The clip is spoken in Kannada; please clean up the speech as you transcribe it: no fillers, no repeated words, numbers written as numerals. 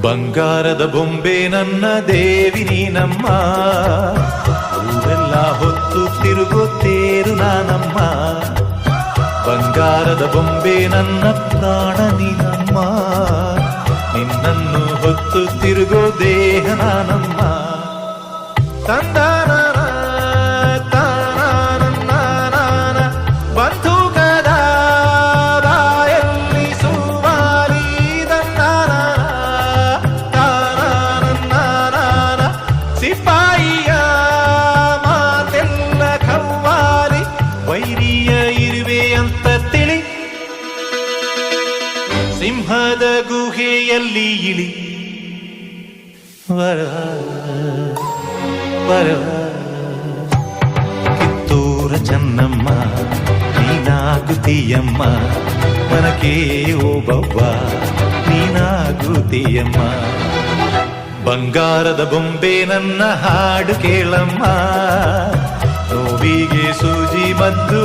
ಬಂಗಾರದ ಬೊಂಬೆ ನನ್ನ ದೇವಿ ನೀನಮ್ಮ, ಊರೆಲ್ಲ ಹೊತ್ತು ತಿರುಗುತ್ತೇರು ನಾನಮ್ಮ. ಬಂಗಾರದ ಬೊಂಬೆ ನನ್ನ ಪ್ರಾಣ ನೀನಮ್ಮ, ನಿನ್ನನ್ನು ಹೊತ್ತು ತಿರುಗೋ ದೇಹ ನಾನಮ್ಮ. ತಂದಾನ ಬಂಧುಕದ ಬಾಯಲ್ಲಿ ಸುವಾಲಿ ದಂದಾನ ತಾನ ಸಿಪಾಯಿಯ ಮಾತೆಲ್ಲ ಕವ್ವಾಲಿ, ವೈರಿಯ ಇರುವೆ ಅಂತ ತಿಳಿ, ಸಿಂಹದ ಗುಹೆಯಲ್ಲಿ ಇಳಿ. ವರ ಕಿತ್ತೂರ ಚೆನ್ನಮ್ಮ ನೀನಾಗುತ್ತೀಯಮ್ಮ, ಮನಕೆ ಓಬವ್ವ ನೀನಾಗುತ್ತೀಯಮ್ಮ. ಬಂಗಾರದ ಬೊಂಬೆ ನನ್ನ ಹಾಡು ಕೇಳಮ್ಮ, ನೋವಿಗೆ ಸೂಜಿ ಮದ್ದು